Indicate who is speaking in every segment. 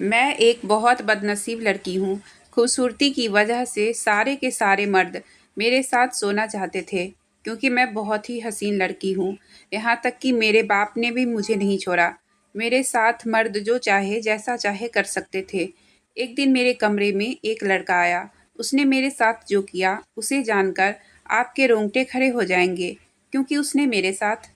Speaker 1: मैं एक बहुत बदनसीब लड़की हूँ। खूबसूरती की वजह से सारे के सारे मर्द मेरे साथ सोना चाहते थे, क्योंकि मैं बहुत ही हसीन लड़की हूँ। यहाँ तक कि मेरे बाप ने भी मुझे नहीं छोड़ा। मेरे साथ मर्द जो चाहे जैसा चाहे कर सकते थे। एक दिन मेरे कमरे में एक लड़का आया। उसने मेरे साथ जो किया उसे जानकर आपके रोंगटे खड़े हो जाएंगे, क्योंकि उसने मेरे साथ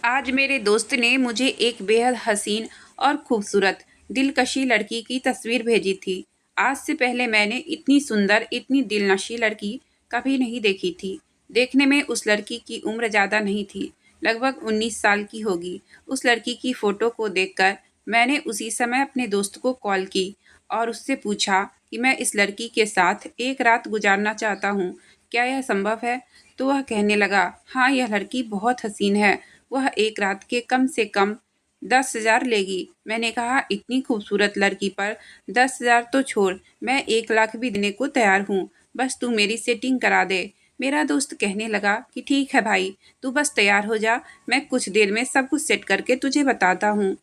Speaker 1: आज मेरे दोस्त ने मुझे एक बेहद हसीन और खूबसूरत दिलकशी लड़की की तस्वीर भेजी थी। आज से पहले मैंने इतनी सुंदर, इतनी दिलनशी लड़की कभी नहीं देखी थी। देखने में उस लड़की की उम्र ज़्यादा नहीं थी, लगभग 19 साल की होगी। उस लड़की की फ़ोटो को देखकर मैंने उसी समय अपने दोस्त को कॉल की और उससे पूछा कि मैं इस लड़की के साथ एक रात गुजारना चाहता हूँ, क्या यह संभव है? तो वह कहने लगा, हाँ, यह लड़की बहुत हसीन है, वह एक रात के कम से कम 10,000 लेगी। मैंने कहा, इतनी खूबसूरत लड़की पर 10,000 तो छोड़, मैं 1 लाख भी देने को तैयार हूँ, बस तू मेरी सेटिंग करा दे। मेरा दोस्त कहने लगा कि ठीक है भाई, तू बस तैयार हो जा, मैं कुछ देर में सब कुछ सेट करके तुझे बताता हूँ।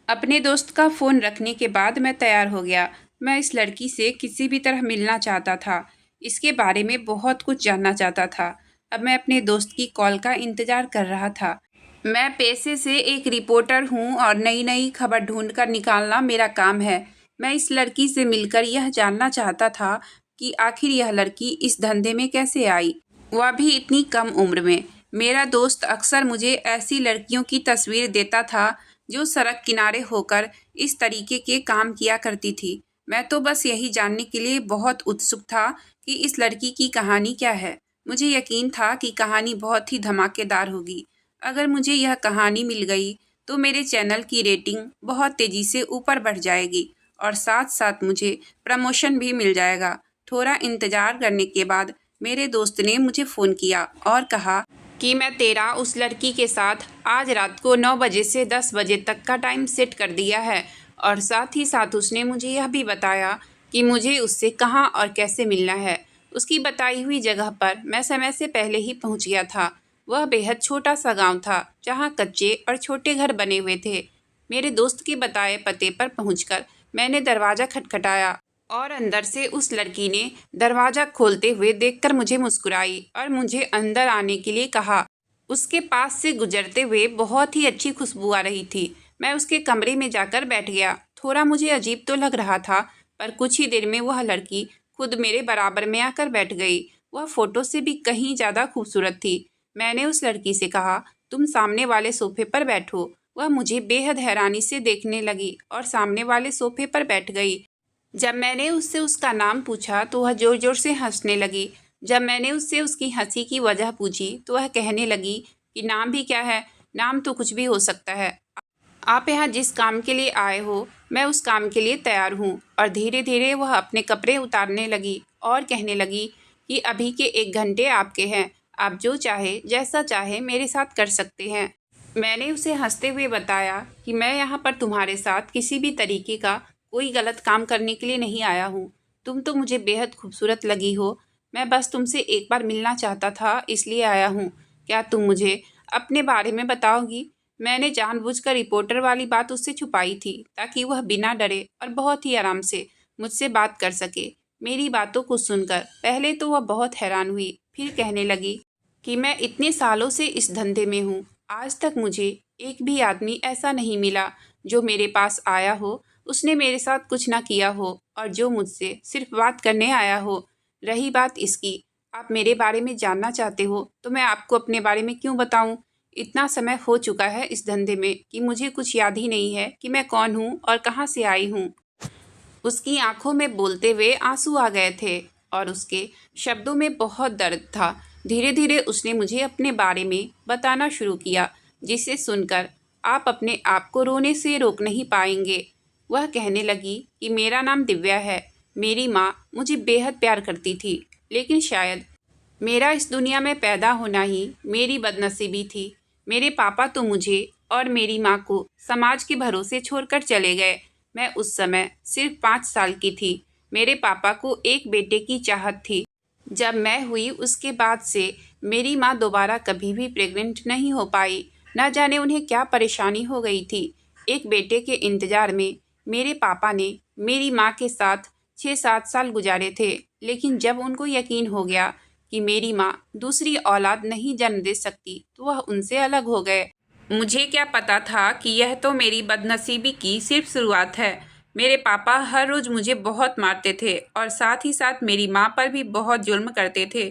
Speaker 1: अपने दोस्त का फ़ोन रखने के बाद मैं तैयार हो गया। मैं इस लड़की से किसी भी तरह मिलना चाहता था। इसके बारे में बहुत कुछ जानना चाहता था। अब मैं अपने दोस्त की कॉल का इंतज़ार कर रहा था। मैं पेशे से एक रिपोर्टर हूँ और नई नई खबर ढूंढ कर निकालना मेरा काम है। मैं इस लड़की से मिलकर यह जानना चाहता था कि आखिर यह लड़की इस धंधे में कैसे आई, वह भी इतनी कम उम्र में। मेरा दोस्त अक्सर मुझे ऐसी लड़कियों की तस्वीर देता था जो सड़क किनारे होकर इस तरीके के काम किया करती थी। मैं तो बस यही जानने के लिए बहुत उत्सुक था कि इस लड़की की कहानी क्या है। मुझे यकीन था कि कहानी बहुत ही धमाकेदार होगी। अगर मुझे यह कहानी मिल गई तो मेरे चैनल की रेटिंग बहुत तेज़ी से ऊपर बढ़ जाएगी और साथ साथ मुझे प्रमोशन भी मिल जाएगा। थोड़ा इंतज़ार करने के बाद मेरे दोस्त ने मुझे फ़ोन किया और कहा कि मैं तेरा उस लड़की के साथ आज रात को 9 बजे से 10 बजे तक का टाइम सेट कर दिया है, और साथ ही साथ उसने मुझे यह भी बताया कि मुझे उससे कहाँ और कैसे मिलना है। उसकी बताई हुई जगह पर मैं समय से पहले ही पहुंच गया था। वह बेहद छोटा सा गांव था जहां कच्चे और छोटे घर बने हुए थे। मेरे दोस्त के बताए पते पर पहुंचकर मैंने दरवाज़ा खटखटाया और अंदर से उस लड़की ने दरवाज़ा खोलते हुए देखकर मुझे मुस्कुराई और मुझे अंदर आने के लिए कहा। उसके पास से गुजरते हुए बहुत ही अच्छी खुशबू आ रही थी। मैं उसके कमरे में जाकर बैठ गया। थोड़ा मुझे अजीब तो लग रहा था, पर कुछ ही देर में वह लड़की खुद मेरे बराबर में आकर बैठ गई। वह फ़ोटो से भी कहीं ज़्यादा खूबसूरत थी। मैंने उस लड़की से कहा, तुम सामने वाले सोफे पर बैठो। वह मुझे बेहद हैरानी से देखने लगी और सामने वाले सोफे पर बैठ गई। जब मैंने उससे उसका नाम पूछा तो वह ज़ोर ज़ोर से हंसने लगी। जब मैंने उससे उसकी हंसी की वजह पूछी तो वह कहने लगी कि नाम भी क्या है, नाम तो कुछ भी हो सकता है। आप यहाँ जिस काम के लिए आए हो, मैं उस काम के लिए तैयार हूँ। और धीरे धीरे वह अपने कपड़े उतारने लगी और कहने लगी कि अभी के 1 घंटे आपके हैं, आप जो चाहे जैसा चाहे मेरे साथ कर सकते हैं। मैंने उसे हंसते हुए बताया कि मैं यहाँ पर तुम्हारे साथ किसी भी तरीके का कोई गलत काम करने के लिए नहीं आया हूँ। तुम तो मुझे बेहद खूबसूरत लगी हो। मैं बस तुमसे एक बार मिलना चाहता था, इसलिए आया हूँ। क्या तुम मुझे अपने बारे में बताओगी? मैंने जानबूझकर रिपोर्टर वाली बात उससे छुपाई थी ताकि वह बिना डरे और बहुत ही आराम से मुझसे बात कर सके। मेरी बातों को सुनकर पहले तो वह बहुत हैरान हुई, फिर कहने लगी कि मैं इतने सालों से इस धंधे में हूँ, आज तक मुझे एक भी आदमी ऐसा नहीं मिला जो मेरे पास आया हो, उसने मेरे साथ कुछ ना किया हो और जो मुझसे सिर्फ बात करने आया हो। रही बात इसकी, आप मेरे बारे में जानना चाहते हो तो मैं आपको अपने बारे में क्यों बताऊं? इतना समय हो चुका है इस धंधे में कि मुझे कुछ याद ही नहीं है कि मैं कौन हूँ और कहाँ से आई हूँ। उसकी आंखों में बोलते हुए आंसू आ गए थे और उसके शब्दों में बहुत दर्द था। धीरे धीरे उसने मुझे अपने बारे में बताना शुरू किया, जिसे सुनकर आप अपने आप को रोने से रोक नहीं पाएंगे। वह कहने लगी कि मेरा नाम दिव्या है। मेरी माँ मुझे बेहद प्यार करती थी, लेकिन शायद मेरा इस दुनिया में पैदा होना ही मेरी बदनसीबी थी। मेरे पापा तो मुझे और मेरी माँ को समाज के भरोसे छोड़कर चले गए। मैं उस समय सिर्फ 5 साल की थी। मेरे पापा को एक बेटे की चाहत थी। जब मैं हुई उसके बाद से मेरी माँ दोबारा कभी भी प्रेग्नेंट नहीं हो पाई। न जाने उन्हें क्या परेशानी हो गई थी। एक बेटे के इंतज़ार में मेरे पापा ने मेरी माँ के साथ 6-7 साल गुजारे थे, लेकिन जब उनको यकीन हो गया कि मेरी माँ दूसरी औलाद नहीं जन्म दे सकती, तो वह उनसे अलग हो गए। मुझे क्या पता था कि यह तो मेरी बदनसीबी की सिर्फ शुरुआत है। मेरे पापा हर रोज़ मुझे बहुत मारते थे और साथ ही साथ मेरी माँ पर भी बहुत जुल्म करते थे।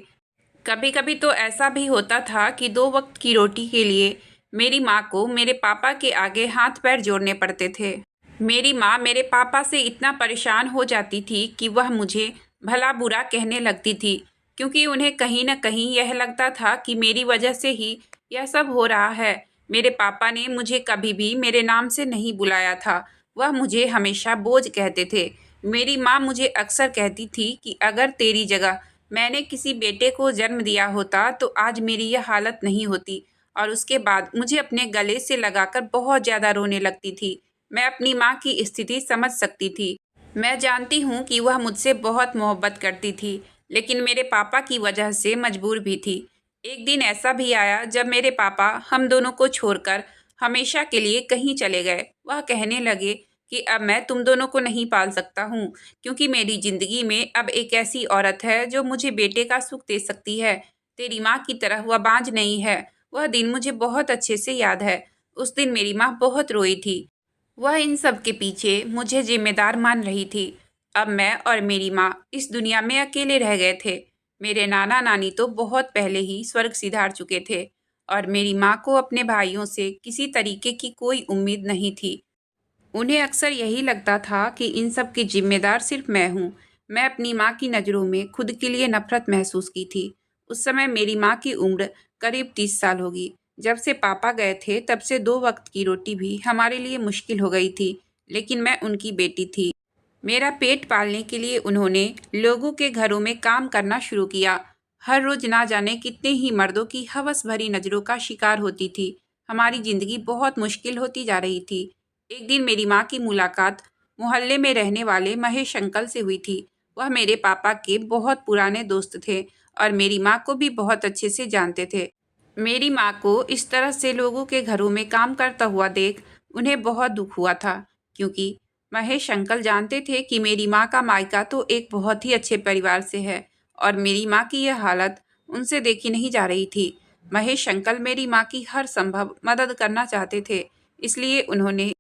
Speaker 1: कभी कभी तो ऐसा भी होता था कि 2 वक्त की रोटी के लिए मेरी माँ को मेरे पापा के आगे हाथ पैर जोड़ने पड़ते थे। मेरी माँ मेरे पापा से इतना परेशान हो जाती थी कि वह मुझे भला बुरा कहने लगती थी, क्योंकि उन्हें कहीं न कहीं यह लगता था कि मेरी वजह से ही यह सब हो रहा है। मेरे पापा ने मुझे कभी भी मेरे नाम से नहीं बुलाया था, वह मुझे हमेशा बोझ कहते थे। मेरी माँ मुझे अक्सर कहती थी कि अगर तेरी जगह मैंने किसी बेटे को जन्म दिया होता तो आज मेरी यह हालत नहीं होती, और उसके बाद मुझे अपने गले से लगाकर बहुत ज़्यादा रोने लगती थी। मैं अपनी माँ की स्थिति समझ सकती थी। मैं जानती हूँ कि वह मुझसे बहुत मोहब्बत करती थी, लेकिन मेरे पापा की वजह से मजबूर भी थी। एक दिन ऐसा भी आया जब मेरे पापा हम दोनों को छोड़कर हमेशा के लिए कहीं चले गए। वह कहने लगे कि अब मैं तुम दोनों को नहीं पाल सकता हूँ, क्योंकि मेरी ज़िंदगी में अब एक ऐसी औरत है जो मुझे बेटे का सुख दे सकती है। तेरी माँ की तरह वह बांझ नहीं है। वह दिन मुझे बहुत अच्छे से याद है। उस दिन मेरी माँ बहुत रोई थी। वह इन सब के पीछे मुझे जिम्मेदार मान रही थी। अब मैं और मेरी माँ इस दुनिया में अकेले रह गए थे। मेरे नाना नानी तो बहुत पहले ही स्वर्ग सिधार चुके थे, और मेरी माँ को अपने भाइयों से किसी तरीके की कोई उम्मीद नहीं थी। उन्हें अक्सर यही लगता था कि इन सब की जिम्मेदार सिर्फ मैं हूँ। मैं अपनी माँ की नज़रों में खुद के लिए नफरत महसूस की थी। उस समय मेरी माँ की उम्र करीब 30 साल होगी। जब से पापा गए थे तब से 2 वक्त की रोटी भी हमारे लिए मुश्किल हो गई थी, लेकिन मैं उनकी बेटी थी। मेरा पेट पालने के लिए उन्होंने लोगों के घरों में काम करना शुरू किया। हर रोज ना जाने कितने ही मर्दों की हवस भरी नज़रों का शिकार होती थी। हमारी ज़िंदगी बहुत मुश्किल होती जा रही थी। एक दिन मेरी माँ की मुलाकात मोहल्ले में रहने वाले महेश अंकल से हुई थी। वह मेरे पापा के बहुत पुराने दोस्त थे और मेरी माँ को भी बहुत अच्छे से जानते थे। मेरी माँ को इस तरह से लोगों के घरों में काम करता हुआ देख उन्हें बहुत दुख हुआ था, क्योंकि महेश अंकल जानते थे कि मेरी माँ का मायका तो एक बहुत ही अच्छे परिवार से है, और मेरी माँ की यह हालत उनसे देखी नहीं जा रही थी। महेश अंकल मेरी माँ की हर संभव मदद करना चाहते थे, इसलिए उन्होंने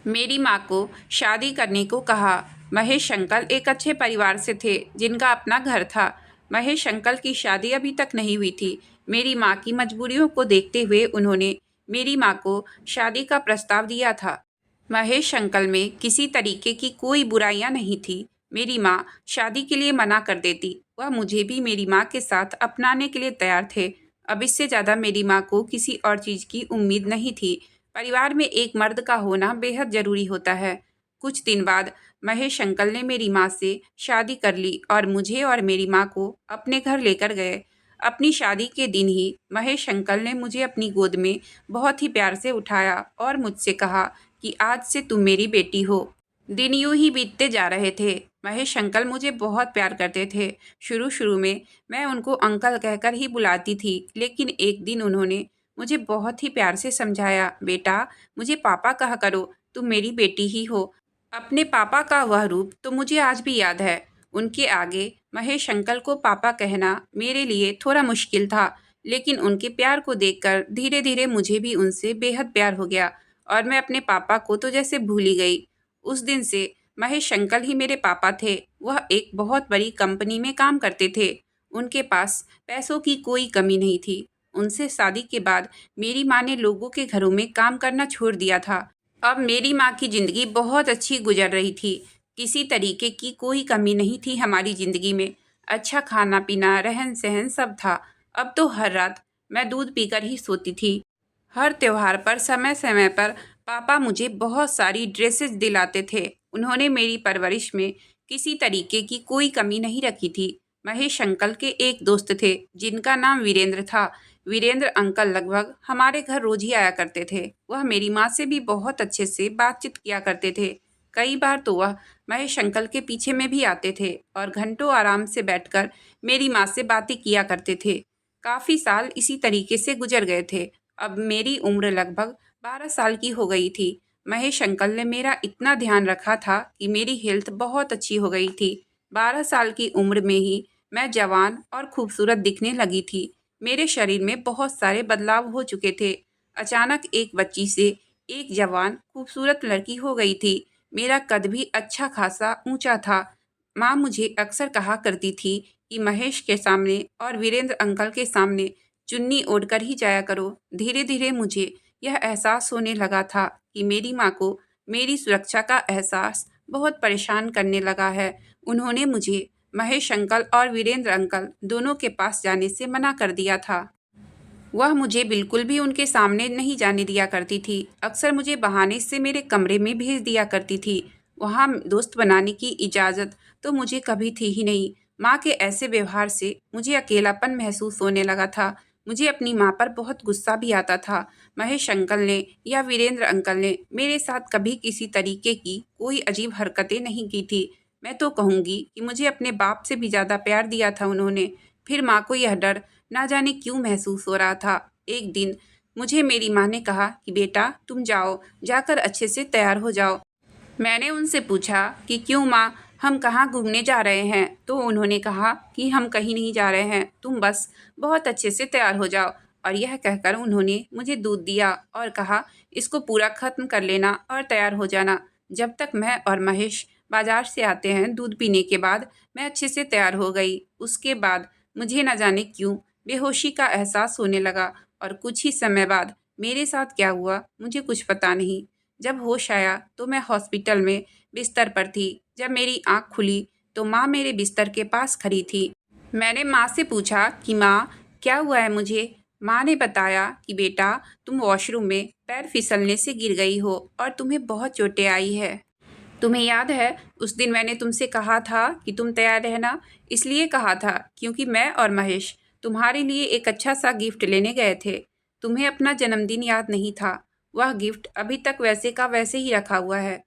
Speaker 1: मेरी माँ को शादी करने को कहा। महेश अंकल एक अच्छे परिवार से थे जिनका अपना घर था। महेश अंकल की शादी अभी तक नहीं हुई थी। मेरी माँ की मजबूरियों को देखते हुए उन्होंने मेरी माँ को शादी का प्रस्ताव दिया था। महेश अंकल में किसी तरीके की कोई बुराइयां नहीं थी। मेरी माँ शादी के लिए मना कर देती, वह मुझे भी मेरी माँ के साथ अपनाने के लिए तैयार थे। अब इससे ज़्यादा मेरी माँ को किसी और चीज़ की उम्मीद नहीं थी। परिवार में एक मर्द का होना बेहद ज़रूरी होता है। कुछ दिन बाद महेश अंकल ने मेरी माँ से शादी कर ली और मुझे और मेरी माँ को अपने घर लेकर गए। अपनी शादी के दिन ही महेश अंकल ने मुझे अपनी गोद में बहुत ही प्यार से उठाया और मुझसे कहा कि आज से तुम मेरी बेटी हो। दिन यूं ही बीतते जा रहे थे। महेश अंकल मुझे बहुत प्यार करते थे। शुरू शुरू में मैं उनको अंकल कहकर ही बुलाती थी, लेकिन एक दिन उन्होंने मुझे बहुत ही प्यार से समझाया, बेटा मुझे पापा कहा करो, तुम मेरी बेटी ही हो। अपने पापा का वह रूप तो मुझे आज भी याद है। उनके आगे महेश अंकल को पापा कहना मेरे लिए थोड़ा मुश्किल था, लेकिन उनके प्यार को देखकर धीरे धीरे मुझे भी उनसे बेहद प्यार हो गया, और मैं अपने पापा को तो जैसे भूल ही गई। उस दिन से महेश अंकल ही मेरे पापा थे। वह एक बहुत बड़ी कंपनी में काम करते थे। उनके पास पैसों की कोई कमी नहीं थी। उनसे शादी के बाद मेरी माँ ने लोगों के घरों में काम करना छोड़ दिया था। अब मेरी माँ की ज़िंदगी बहुत अच्छी गुजर रही थी। किसी तरीके की कोई कमी नहीं थी हमारी ज़िंदगी में। अच्छा खाना पीना, रहन सहन सब था। अब तो हर रात मैं दूध पीकर ही सोती थी। हर त्योहार पर समय समय पर पापा मुझे बहुत सारी ड्रेसेस दिलाते थे। उन्होंने मेरी परवरिश में किसी तरीके की कोई कमी नहीं रखी थी। महेश अंकल के एक दोस्त थे जिनका नाम वीरेंद्र था। वीरेंद्र अंकल लगभग हमारे घर रोज ही आया करते थे। वह मेरी माँ से भी बहुत अच्छे से बातचीत किया करते थे। कई बार तो वह महेश अंकल के पीछे में भी आते थे और घंटों आराम से बैठकर मेरी माँ से बातें किया करते थे। काफ़ी साल इसी तरीके से गुजर गए थे। अब मेरी उम्र लगभग 12 साल की हो गई थी। महेश अंकल ने मेरा इतना ध्यान रखा था कि मेरी हेल्थ बहुत अच्छी हो गई थी। 12 साल की उम्र में ही मैं जवान और खूबसूरत दिखने लगी थी। मेरे शरीर में बहुत सारे बदलाव हो चुके थे। अचानक एक बच्ची से एक जवान खूबसूरत लड़की हो गई थी। मेरा कद भी अच्छा खासा ऊंचा था। माँ मुझे अक्सर कहा करती थी कि महेश के सामने और वीरेंद्र अंकल के सामने चुन्नी ओढ़कर ही जाया करो। धीरे धीरे मुझे यह एहसास होने लगा था कि मेरी माँ को मेरी सुरक्षा का एहसास बहुत परेशान करने लगा है। उन्होंने मुझे महेश अंकल और वीरेंद्र अंकल दोनों के पास जाने से मना कर दिया था। वह मुझे बिल्कुल भी उनके सामने नहीं जाने दिया करती थी। अक्सर मुझे बहाने से मेरे कमरे में भेज दिया करती थी। वहाँ दोस्त बनाने की इजाज़त तो मुझे कभी थी ही नहीं। माँ के ऐसे व्यवहार से मुझे अकेलापन महसूस होने लगा था। मुझे अपनी माँ पर बहुत गुस्सा भी आता था। महेश अंकल ने या वीरेंद्र अंकल ने मेरे साथ कभी किसी तरीके की कोई अजीब हरकतें नहीं की थी। मैं तो कहूँगी कि मुझे अपने बाप से भी ज़्यादा प्यार दिया था उन्होंने। फिर माँ को यह डर ना जाने क्यों महसूस हो रहा था। एक दिन मुझे मेरी माँ ने कहा कि बेटा तुम जाओ, जाकर अच्छे से तैयार हो जाओ। मैंने उनसे पूछा कि क्यों माँ, हम कहाँ घूमने जा रहे हैं? तो उन्होंने कहा कि हम कहीं नहीं जा रहे हैं, तुम बस बहुत अच्छे से तैयार हो जाओ। और यह कहकर उन्होंने मुझे दूध दिया और कहा इसको पूरा खत्म कर लेना और तैयार हो जाना। जब तक मैं और महेश बाजार से आते हैं दूध पीने के बाद मैं अच्छे से तैयार हो गई। उसके बाद मुझे न जाने क्यों बेहोशी का एहसास होने लगा और कुछ ही समय बाद मेरे साथ क्या हुआ मुझे कुछ पता नहीं। जब होश आया तो मैं हॉस्पिटल में बिस्तर पर थी। जब मेरी आँख खुली तो माँ मेरे बिस्तर के पास खड़ी थी। मैंने माँ से पूछा कि माँ क्या हुआ है मुझे? माँ ने बताया कि बेटा तुम वॉशरूम में पैर फिसलने से गिर गई हो और तुम्हें बहुत चोटें आई है। तुम्हें याद है उस दिन मैंने तुमसे कहा था कि तुम तैयार रहना? इसलिए कहा था क्योंकि मैं और महेश तुम्हारे लिए एक अच्छा सा गिफ्ट लेने गए थे। तुम्हें अपना जन्मदिन याद नहीं था। वह गिफ्ट अभी तक वैसे का वैसे ही रखा हुआ है।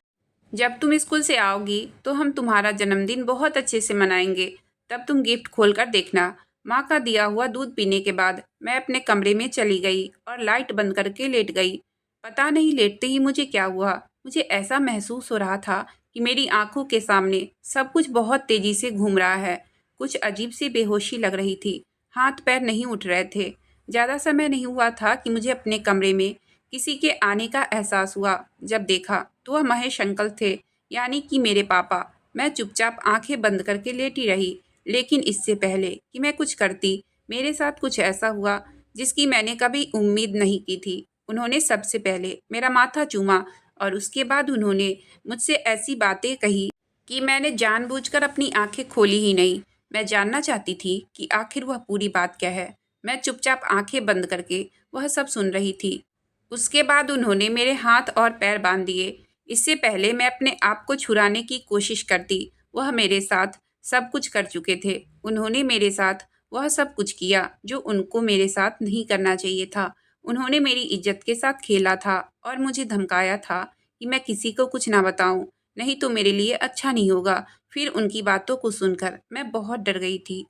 Speaker 1: जब तुम स्कूल से आओगी तो हम तुम्हारा जन्मदिन बहुत अच्छे से मनाएंगे। तब तुम गिफ्ट खोलकर देखना। माँ का दिया हुआ दूध पीने के बाद मैं अपने कमरे में चली गई और लाइट बंद करके लेट गई। पता नहीं लेटते ही मुझे क्या हुआ। मुझे ऐसा महसूस हो रहा था कि मेरी आंखों के सामने सब कुछ बहुत तेजी से घूम रहा है। कुछ अजीब सी बेहोशी लग रही थी। हाथ पैर नहीं उठ रहे थे। ज़्यादा समय नहीं हुआ था कि मुझे अपने कमरे में किसी के आने का एहसास हुआ। जब देखा तो वह महेश अंकल थे, यानी कि मेरे पापा। मैं चुपचाप आंखें बंद करके लेटी रही। लेकिन इससे पहले कि मैं कुछ करती मेरे साथ कुछ ऐसा हुआ जिसकी मैंने कभी उम्मीद नहीं की थी। उन्होंने सबसे पहले मेरा माथा चूमा और उसके बाद उन्होंने मुझसे ऐसी बातें कही कि मैंने जानबूझकर अपनी आंखें खोली ही नहीं। मैं जानना चाहती थी कि आखिर वह पूरी बात क्या है। मैं चुपचाप आंखें बंद करके वह सब सुन रही थी। उसके बाद उन्होंने मेरे हाथ और पैर बांध दिए। इससे पहले मैं अपने आप को छुड़ाने की कोशिश करती, वह मेरे साथ सब कुछ कर चुके थे। उन्होंने मेरे साथ वह सब कुछ किया जो उनको मेरे साथ नहीं करना चाहिए था। उन्होंने मेरी इज्जत के साथ खेला था और मुझे धमकाया था कि मैं किसी को कुछ ना बताऊं, नहीं तो मेरे लिए अच्छा नहीं होगा। फिर उनकी बातों को सुनकर मैं बहुत डर गई थी।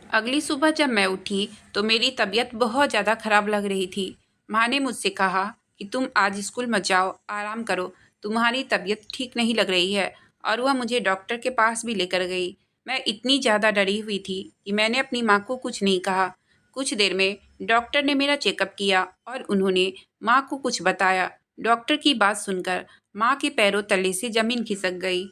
Speaker 1: अगली सुबह जब मैं उठी तो मेरी तबीयत बहुत ज़्यादा खराब लग रही थी। माँ ने मुझसे कहा कि तुम आज स्कूल मत जाओ, आराम करो, तुम्हारी तबीयत ठीक नहीं लग रही है। और वह मुझे डॉक्टर के पास भी लेकर गई। मैं इतनी ज़्यादा डरी हुई थी कि मैंने अपनी माँ को कुछ नहीं कहा। कुछ देर में डॉक्टर ने मेरा चेकअप किया और उन्होंने माँ को कुछ बताया। डॉक्टर की बात सुनकर माँ के पैरों तले से ज़मीन खिसक गई।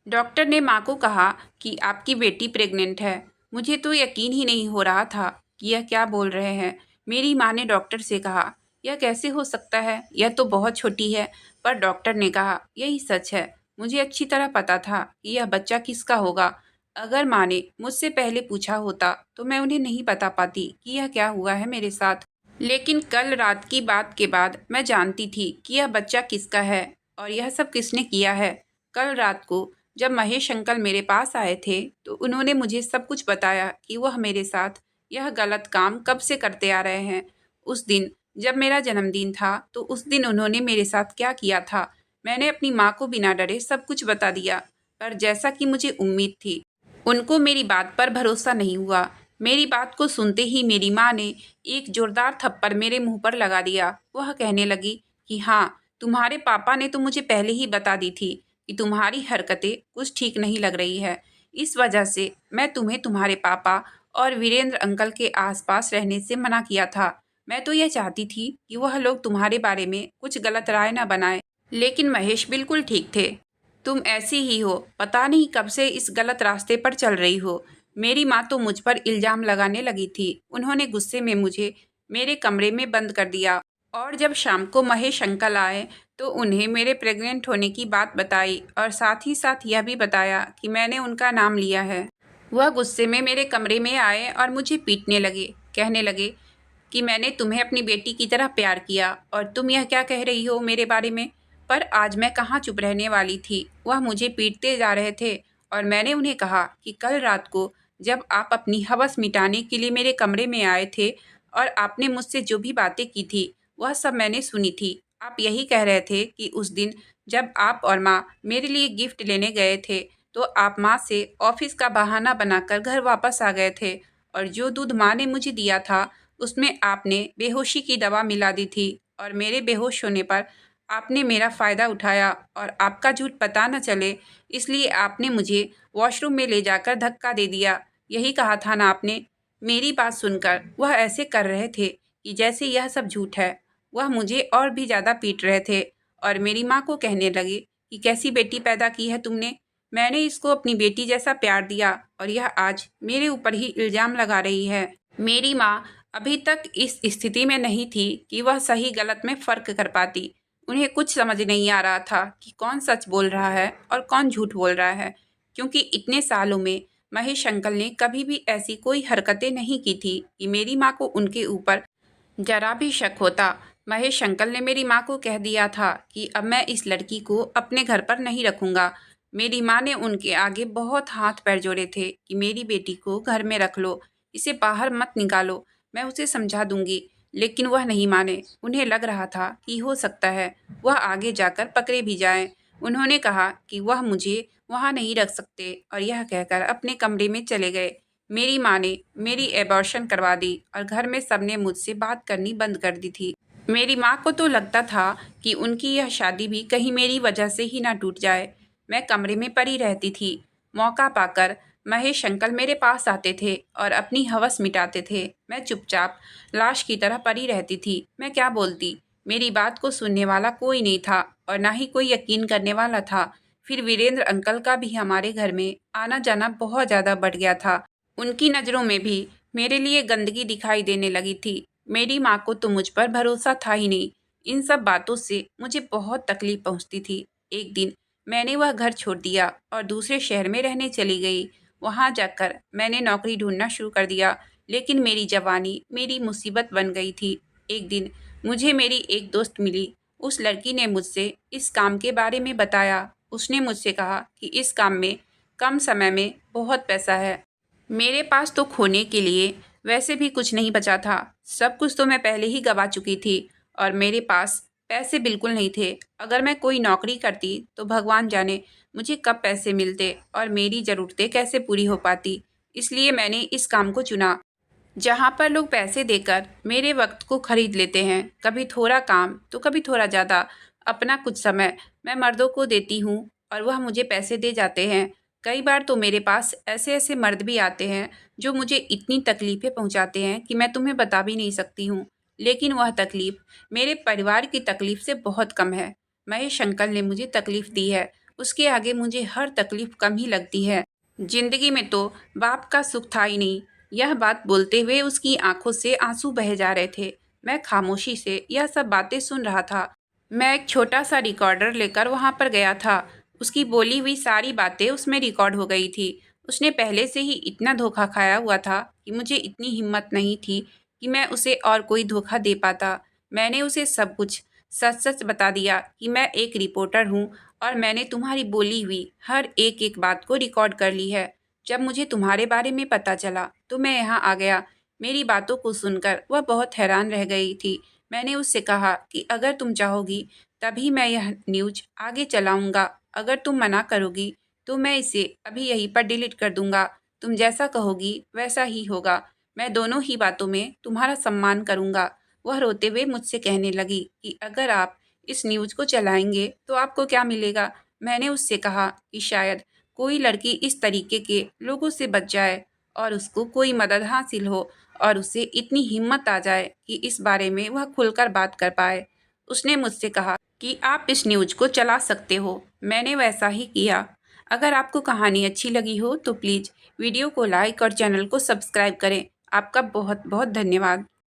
Speaker 1: डॉक्टर ने माँ को कहा कि आपकी बेटी प्रेग्नेंट है। मुझे तो यकीन ही नहीं हो रहा था कि यह क्या बोल रहे हैं। मेरी माँ ने डॉक्टर से कहा यह कैसे हो सकता है, यह तो बहुत छोटी है। पर डॉक्टर ने कहा यही सच है। मुझे अच्छी तरह पता था कि यह बच्चा किसका होगा। अगर माँ ने मुझसे पहले पूछा होता तो मैं उन्हें नहीं बता पाती कि यह क्या हुआ है मेरे साथ। लेकिन कल रात की बात के बाद मैं जानती थी कि यह बच्चा किसका है और यह सब किसने किया है। कल रात को जब महेश अंकल मेरे पास आए थे तो उन्होंने मुझे सब कुछ बताया कि वह मेरे साथ यह गलत काम कब से करते आ रहे हैं। उस दिन जब मेरा जन्मदिन था तो उस दिन उन्होंने मेरे साथ क्या किया था। मैंने अपनी माँ को बिना डरे सब कुछ बता दिया। पर जैसा कि मुझे उम्मीद थी, उनको मेरी बात पर भरोसा नहीं हुआ। मेरी बात को सुनते ही मेरी माँ ने एक जोरदार थप्पड़ मेरे मुंह पर लगा दिया। वह कहने लगी कि हाँ, तुम्हारे पापा ने तो मुझे पहले ही बता दी थी कि तुम्हारी हरकतें कुछ ठीक नहीं लग रही है। इस वजह से मैं तुम्हें तुम्हारे पापा और वीरेंद्र अंकल के आसपास रहने से मना किया था। मैं तो यह चाहती थी कि वह लोग तुम्हारे बारे में कुछ गलत राय न बनाए, लेकिन महेश बिल्कुल ठीक थे। तुम ऐसी ही हो, पता नहीं कब से इस गलत रास्ते पर चल रही हो। मेरी माँ तो मुझ पर इल्ज़ाम लगाने लगी थी। उन्होंने गुस्से में मुझे मेरे कमरे में बंद कर दिया और जब शाम को महेश अंकल आए तो उन्हें मेरे प्रेग्नेंट होने की बात बताई और साथ ही साथ यह भी बताया कि मैंने उनका नाम लिया है। वह गुस्से में मेरे कमरे में आए और मुझे पीटने लगे, कहने लगे कि मैंने तुम्हें अपनी बेटी की तरह प्यार किया और तुम यह क्या कह रही हो मेरे बारे में। पर आज मैं कहाँ चुप रहने वाली थी। वह मुझे पीटते जा रहे थे और मैंने उन्हें कहा कि कल रात को जब आप अपनी हवस मिटाने के लिए मेरे कमरे में आए थे और आपने मुझसे जो भी बातें की थी वह सब मैंने सुनी थी। आप यही कह रहे थे कि उस दिन जब आप और माँ मेरे लिए गिफ्ट लेने गए थे तो आप माँ से ऑफिस का बहाना बनाकर घर वापस आ गए थे और जो दूध माँ ने मुझे दिया था उसमें आपने बेहोशी की दवा मिला दी थी और मेरे बेहोश होने पर आपने मेरा फ़ायदा उठाया और आपका झूठ पता न चले इसलिए आपने मुझे वॉशरूम में ले जाकर धक्का दे दिया। यही कहा था ना आपने। मेरी बात सुनकर वह ऐसे कर रहे थे कि जैसे यह सब झूठ है। वह मुझे और भी ज़्यादा पीट रहे थे और मेरी माँ को कहने लगे कि कैसी बेटी पैदा की है तुमने। मैंने इसको अपनी बेटी जैसा प्यार दिया और यह आज मेरे ऊपर ही इल्ज़ाम लगा रही है। मेरी माँ अभी तक इस स्थिति में नहीं थी कि वह सही गलत में फ़र्क कर पाती। उन्हें कुछ समझ नहीं आ रहा था कि कौन सच बोल रहा है और कौन झूठ बोल रहा है, क्योंकि इतने सालों में महेश अंकल ने कभी भी ऐसी कोई हरकतें नहीं की थी कि मेरी माँ को उनके ऊपर जरा भी शक होता। महेश अंकल ने मेरी माँ को कह दिया था कि अब मैं इस लड़की को अपने घर पर नहीं रखूँगा। मेरी माँ ने उनके आगे बहुत हाथ पैर जोड़े थे कि मेरी बेटी को घर में रख लो, इसे बाहर मत निकालो, मैं उसे समझा दूँगी। लेकिन वह नहीं माने। उन्हें लग रहा था कि हो सकता है वह आगे जाकर पकड़े भी जाएँ। उन्होंने कहा कि वह मुझे वहाँ नहीं रख सकते और यह कहकर अपने कमरे में चले गए। मेरी माँ ने मेरी एबॉर्शन करवा दी और घर में सबने मुझसे बात करनी बंद कर दी थी। मेरी माँ को तो लगता था कि उनकी यह शादी भी कहीं मेरी वजह से ही ना टूट जाए। मैं कमरे में पड़ी रहती थी। मौका पाकर महेश अंकल मेरे पास आते थे और अपनी हवस मिटाते थे। मैं चुपचाप लाश की तरह पड़ी रहती थी। मैं क्या बोलती? मेरी बात को सुनने वाला कोई नहीं था और ना ही कोई यकीन करने वाला था। फिर वीरेंद्र अंकल का भी हमारे घर में आना जाना बहुत ज़्यादा बढ़ गया था। उनकी नज़रों में भी मेरे लिए गंदगी दिखाई देने लगी थी। मेरी माँ को तो मुझ पर भरोसा था ही नहीं। इन सब बातों से मुझे बहुत तकलीफ पहुँचती थी। एक दिन मैंने वह घर छोड़ दिया और दूसरे शहर में रहने चली गई। वहाँ जाकर मैंने नौकरी ढूंढना शुरू कर दिया, लेकिन मेरी जवानी मेरी मुसीबत बन गई थी। एक दिन मुझे मेरी एक दोस्त मिली। उस लड़की ने मुझसे इस काम के बारे में बताया। उसने मुझसे कहा कि इस काम में कम समय में बहुत पैसा है। मेरे पास तो खोने के लिए वैसे भी कुछ नहीं बचा था। सब कुछ तो मैं पहले ही गवा चुकी थी और मेरे पास पैसे बिल्कुल नहीं थे। अगर मैं कोई नौकरी करती तो भगवान जाने मुझे कब पैसे मिलते और मेरी ज़रूरतें कैसे पूरी हो पाती। इसलिए मैंने इस काम को चुना, जहाँ पर लोग पैसे देकर मेरे वक्त को खरीद लेते हैं। कभी थोड़ा काम तो कभी थोड़ा ज़्यादा। अपना कुछ समय मैं मर्दों को देती हूँ और वह मुझे पैसे दे जाते हैं। कई बार तो मेरे पास ऐसे ऐसे मर्द भी आते हैं जो मुझे इतनी तकलीफ़ें पहुँचाते हैं कि मैं तुम्हें बता भी नहीं सकती हूँ। लेकिन वह तकलीफ़ मेरे परिवार की तकलीफ़ से बहुत कम है। महेश अंकल ने मुझे तकलीफ़ दी है, उसके आगे मुझे हर तकलीफ़ कम ही लगती है। ज़िंदगी में तो बाप का सुख था ही नहीं। यह बात बोलते हुए उसकी आंखों से आंसू बहे जा रहे थे। मैं खामोशी से यह सब बातें सुन रहा था। मैं एक छोटा सा रिकॉर्डर लेकर वहाँ पर गया था। उसकी बोली हुई सारी बातें उसमें रिकॉर्ड हो गई थी। उसने पहले से ही इतना धोखा खाया हुआ था कि मुझे इतनी हिम्मत नहीं थी कि मैं उसे और कोई धोखा दे पाता। मैंने उसे सब कुछ सच सच बता दिया कि मैं एक रिपोर्टर हूँ और मैंने तुम्हारी बोली हुई हर एक एक बात को रिकॉर्ड कर ली है। जब मुझे तुम्हारे बारे में पता चला तो मैं यहाँ आ गया। मेरी बातों को सुनकर वह बहुत हैरान रह गई थी। मैंने उससे कहा कि अगर तुम चाहोगी तभी मैं यह न्यूज़ आगे चलाऊंगा। अगर तुम मना करोगी तो मैं इसे अभी यहीं पर डिलीट कर दूंगा। तुम जैसा कहोगी वैसा ही होगा। मैं दोनों ही बातों में तुम्हारा सम्मान करूंगा। वह रोते हुए मुझसे कहने लगी कि अगर आप इस न्यूज़ को चलाएंगे तो आपको क्या मिलेगा। मैंने उससे कहा कि शायद कोई लड़की इस तरीके के लोगों से बच जाए और उसको कोई मदद हासिल हो और उसे इतनी हिम्मत आ जाए कि इस बारे में वह खुलकर बात कर पाए। उसने मुझसे कहा कि आप इस न्यूज़ को चला सकते हो। मैंने वैसा ही किया। अगर आपको कहानी अच्छी लगी हो तो प्लीज़ वीडियो को लाइक और चैनल को सब्सक्राइब करें। आपका बहुत बहुत धन्यवाद।